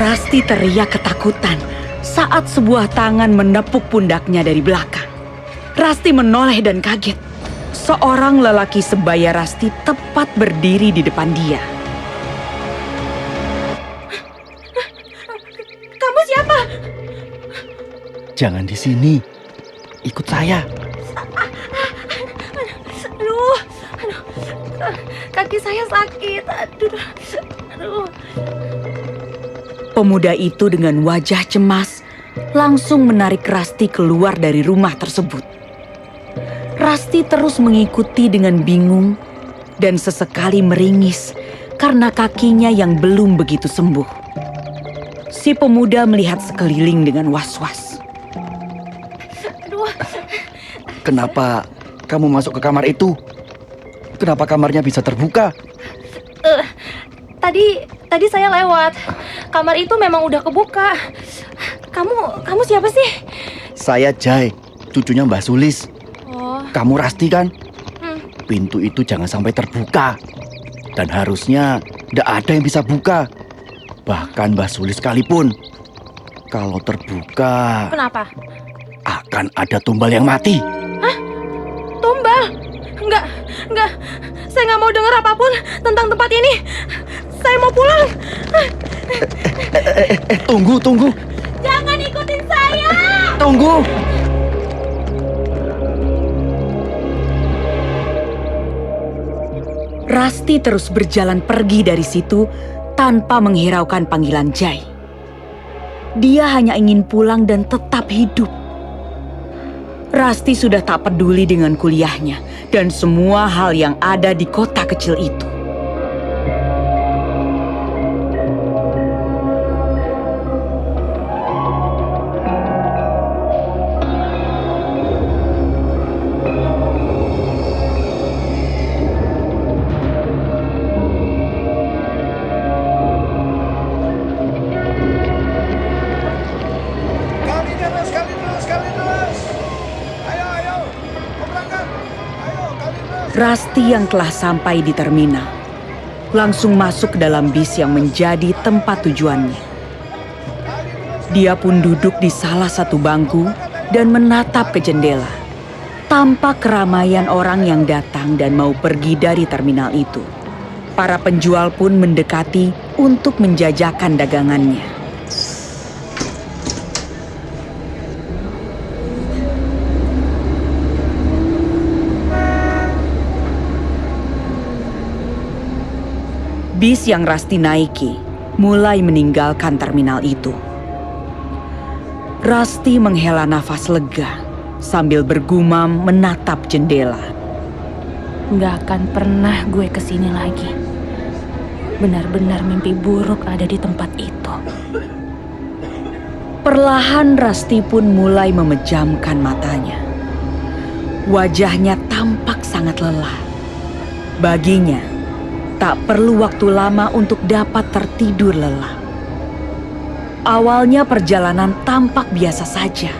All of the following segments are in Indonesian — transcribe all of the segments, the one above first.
Rasti teriak ketakutan saat sebuah tangan menepuk pundaknya dari belakang. Rasti menoleh dan kaget. Seorang lelaki sebaya Rasti tepat berdiri di depan dia. Kamu siapa? Jangan di sini. Ikut saya. Aduh, kaki saya sakit. Aduh. Pemuda itu dengan wajah cemas langsung menarik Rasti keluar dari rumah tersebut. Rasti terus mengikuti dengan bingung dan sesekali meringis karena kakinya yang belum begitu sembuh. Si pemuda melihat sekeliling dengan was-was. Aduh. Kenapa kamu masuk ke kamar itu? Kenapa kamarnya bisa terbuka? Tadi saya lewat. Kamar itu memang udah kebuka. Kamu siapa sih? Saya Jai, cucunya Mbah Sulis. Oh. Kamu Rasti kan? Pintu itu jangan sampai terbuka. Dan harusnya tidak ada yang bisa buka. Bahkan Mbah Sulis sekalipun. Kalau terbuka, Kenapa? akan ada tumbal yang mati. Tumbal? Enggak. Saya nggak mau dengar apapun tentang tempat ini. Saya mau pulang. Tunggu. Jangan ikutin saya. Tunggu. Rasti terus berjalan pergi dari situ tanpa menghiraukan panggilan Jai. Dia hanya ingin pulang dan tetap hidup. Rasti sudah tak peduli dengan kuliahnya dan semua hal yang ada di kota kecil itu. Kali terus. Ayo, berangkat. Ayo, kali terus. Rasti yang telah sampai di terminal langsung masuk ke dalam bis yang menjadi tempat tujuannya. Dia pun duduk di salah satu bangku dan menatap ke jendela. Tampak keramaian orang yang datang dan mau pergi dari terminal itu. Para penjual pun mendekati untuk menjajakan dagangannya. Bis yang Rasti naiki mulai meninggalkan terminal itu. Rasti menghela nafas lega sambil bergumam menatap jendela. Nggak akan pernah gue kesini lagi. Benar-benar mimpi buruk ada di tempat itu. Perlahan Rasti pun mulai memejamkan matanya. Wajahnya tampak sangat lelah. Baginya, tak perlu waktu lama untuk dapat tertidur lelap. Awalnya perjalanan tampak biasa saja.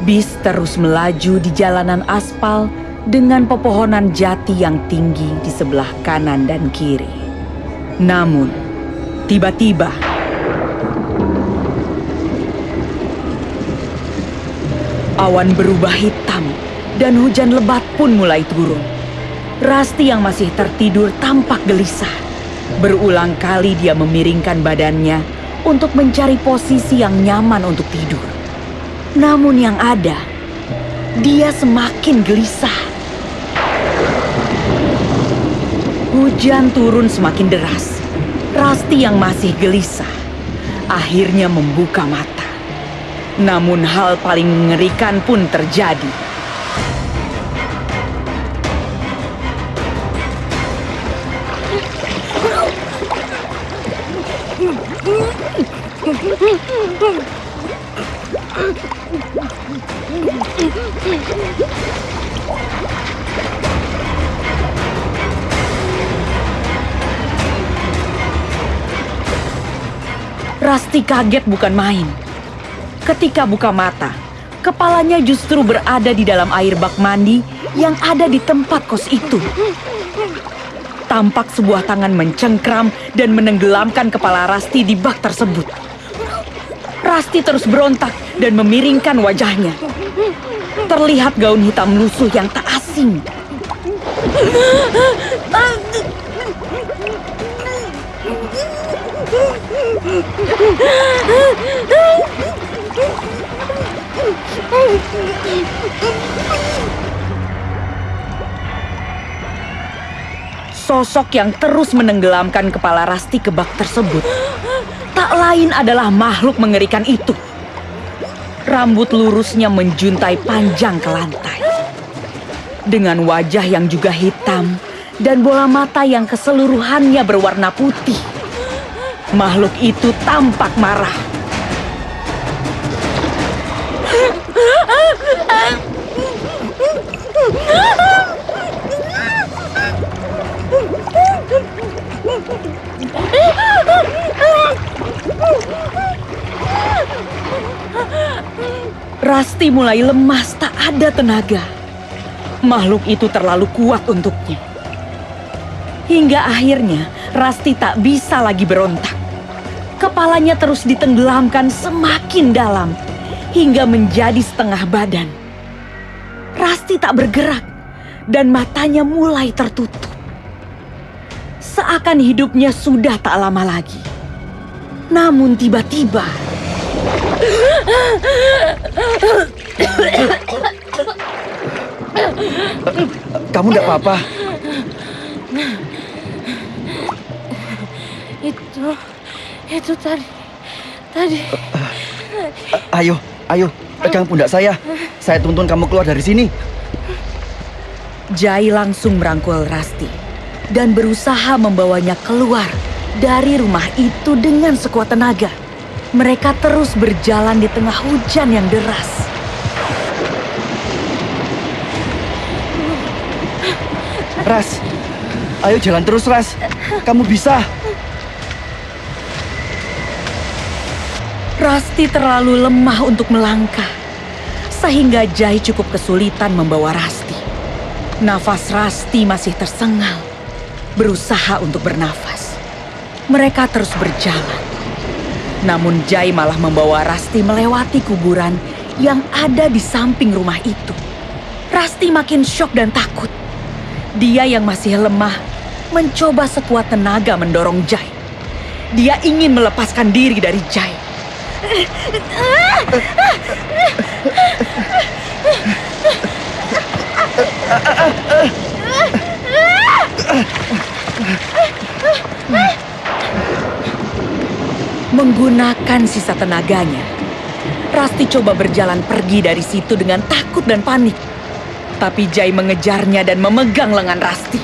Bis terus melaju di jalanan aspal dengan pepohonan jati yang tinggi di sebelah kanan dan kiri. Namun, tiba-tiba awan berubah hitam dan hujan lebat pun mulai turun. Rasti yang masih tertidur tampak gelisah. Berulang kali dia memiringkan badannya untuk mencari posisi yang nyaman untuk tidur. Namun yang ada, dia semakin gelisah. Hujan turun semakin deras. Rasti yang masih gelisah akhirnya membuka mata. Namun hal paling mengerikan pun terjadi. Rasti kaget bukan main. Ketika buka mata, kepalanya justru berada di dalam air bak mandi yang ada di tempat kos itu. Tampak sebuah tangan mencengkram dan menenggelamkan kepala Rasti di bak tersebut. Rasti terus berontak dan memiringkan wajahnya. Terlihat gaun hitam lusuh yang tak asing. Sosok yang terus menenggelamkan kepala Rasti ke bak tersebut tak lain adalah makhluk mengerikan itu. Rambut lurusnya menjuntai panjang ke lantai. Dengan wajah yang juga hitam dan bola mata yang keseluruhannya berwarna putih. Makhluk itu tampak marah. Rasti mulai lemas, tak ada tenaga. Makhluk itu terlalu kuat untuknya. Hingga akhirnya Rasti tak bisa lagi berontak. Kepalanya terus ditenggelamkan semakin dalam hingga menjadi setengah badan. Rasti tak bergerak dan matanya mulai tertutup. Seakan hidupnya sudah tak lama lagi. Namun tiba-tiba Kamu enggak apa-apa? Itu tadi. Ayo, pegang pundak saya. Saya tuntun kamu keluar dari sini. Jai langsung merangkul Rasti dan berusaha membawanya keluar dari rumah itu dengan sekuat tenaga. Mereka terus berjalan di tengah hujan yang deras. Ras, ayo jalan terus, Ras. Kamu bisa. Rasti terlalu lemah untuk melangkah, sehingga Jai cukup kesulitan membawa Rasti. Nafas Rasti masih tersengal, berusaha untuk bernafas. Mereka terus berjalan. Namun Jai malah membawa Rasti melewati kuburan yang ada di samping rumah itu. Rasti makin syok dan takut. Dia yang masih lemah mencoba sekuat tenaga mendorong Jai. Dia ingin melepaskan diri dari Jai. Menggunakan sisa tenaganya, Rasti coba berjalan pergi dari situ dengan takut dan panik. Tapi Jai mengejarnya dan memegang lengan Rasti.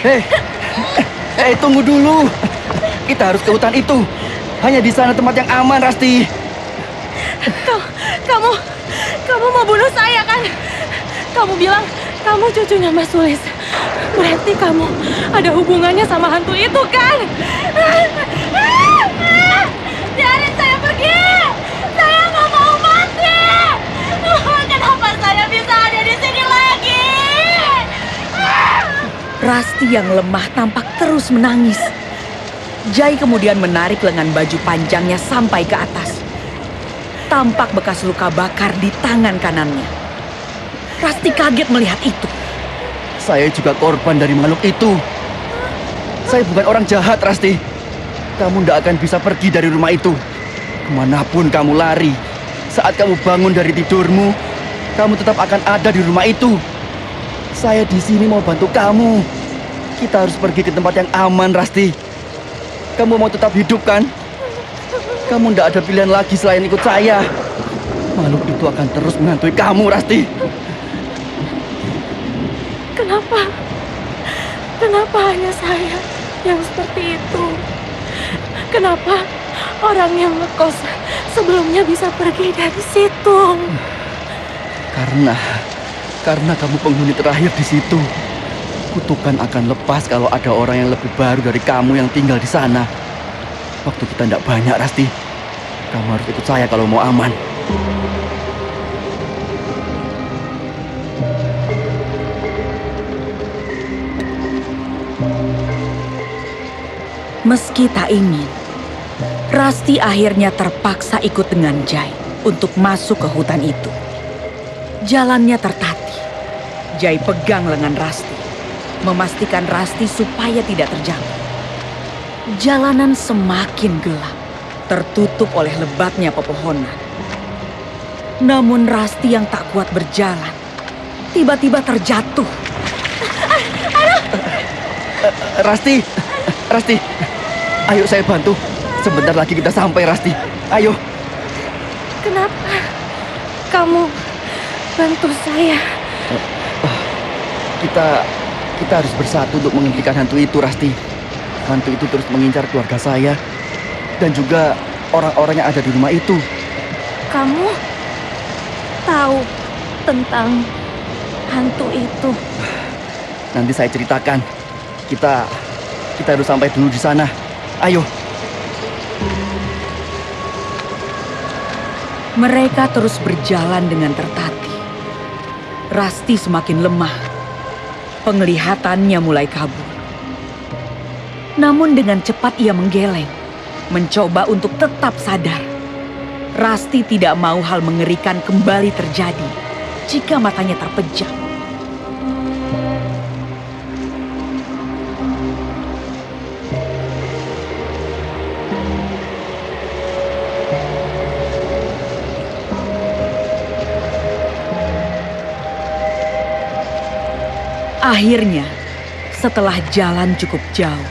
Hei, tunggu dulu. Kita harus ke hutan itu. Hanya di sana tempat yang aman, Rasti. Kamu mau bunuh saya kan? Kamu bilang kamu cucunya Mas Sulis. Berarti kamu ada hubungannya sama hantu itu kan? Biarin saya pergi. Saya nggak mau mati. Kenapa saya bisa ada di sini lagi? Rasti yang lemah tampak terus menangis. Jai kemudian menarik lengan baju panjangnya sampai ke atas. Tampak bekas luka bakar di tangan kanannya. Rasti kaget melihat itu. Saya juga korban dari makhluk itu. Saya bukan orang jahat, Rasti. Kamu tidak akan bisa pergi dari rumah itu. Kemanapun kamu lari, saat kamu bangun dari tidurmu, kamu tetap akan ada di rumah itu. Saya di sini mau bantu kamu. Kita harus pergi ke tempat yang aman, Rasti. Kamu mau tetap hidup, kan? Kamu tidak ada pilihan lagi selain ikut saya. Makhluk itu akan terus menghantui kamu, Rasti. Kenapa hanya saya yang seperti itu? Kenapa orang yang ngekos sebelumnya bisa pergi dari situ? Karena kamu penghuni terakhir di situ. Kutukan akan lepas kalau ada orang yang lebih baru dari kamu yang tinggal di sana. Waktu kita tidak banyak, Rasti. Kamu harus ikut saya kalau mau aman. Meski tak ingin, Rasti akhirnya terpaksa ikut dengan Jai untuk masuk ke hutan itu. Jalannya tertatih. Jai pegang lengan Rasti, memastikan Rasti supaya tidak terjatuh. Jalanan semakin gelap, tertutup oleh lebatnya pepohonan. Namun Rasti yang tak kuat berjalan, tiba-tiba terjatuh. Rasti, Rasti, ayo saya bantu. Sebentar lagi kita sampai, Rasti. Ayo. Kenapa kamu bantu saya? Kita harus bersatu untuk menghentikan hantu itu, Rasti. Hantu itu terus mengincar keluarga saya dan juga orang-orang yang ada di rumah itu. Kamu tahu tentang hantu itu? Nanti saya ceritakan. Kita harus sampai dulu di sana. Ayo. Mereka terus berjalan dengan tertatih. Rasti semakin lemah. Penglihatannya mulai kabur. Namun dengan cepat ia menggeleng, mencoba untuk tetap sadar. Rasti tidak mau hal mengerikan kembali terjadi jika matanya terpejam. Akhirnya, setelah jalan cukup jauh,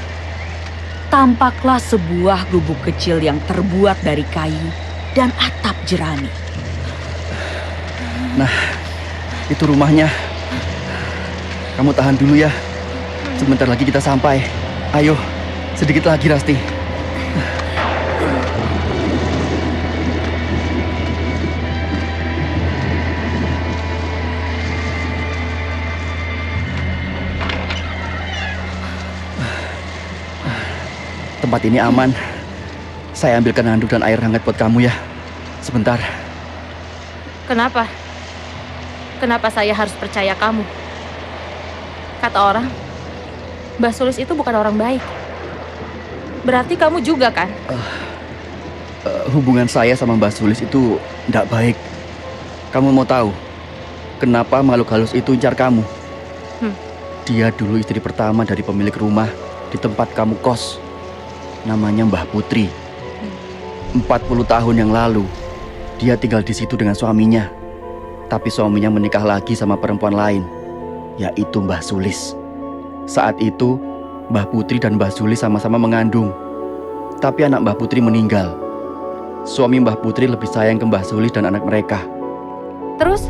tampaklah sebuah gubuk kecil yang terbuat dari kayu dan atap jerami. Nah, itu rumahnya. Kamu tahan dulu ya. Sebentar lagi kita sampai. Ayo, sedikit lagi, Rasti. Tempat ini aman. Saya ambilkan handuk dan air hangat buat kamu ya. Sebentar. Kenapa? Kenapa saya harus percaya kamu? Kata orang, Mbak Sulis itu bukan orang baik. Berarti kamu juga kan? Hubungan saya sama Mbak Sulis itu tidak baik. Kamu mau tahu kenapa makhluk halus itu incar kamu? Dia dulu istri pertama dari pemilik rumah di tempat kamu kos. Namanya Mbah Putri. 40 tahun yang lalu, dia tinggal di situ dengan suaminya. Tapi suaminya menikah lagi sama perempuan lain, yaitu Mbah Sulis. Saat itu, Mbah Putri dan Mbah Sulis sama-sama mengandung. Tapi anak Mbah Putri meninggal. Suami Mbah Putri lebih sayang ke Mbah Sulis dan anak mereka. Terus,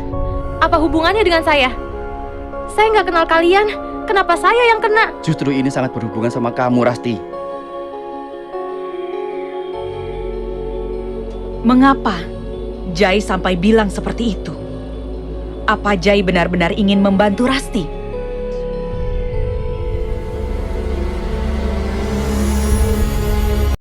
apa hubungannya dengan saya? Saya nggak kenal kalian, kenapa saya yang kena? Justru ini sangat berhubungan sama kamu, Rasti. Mengapa Jai sampai bilang seperti itu? Apa Jai benar-benar ingin membantu Rasti?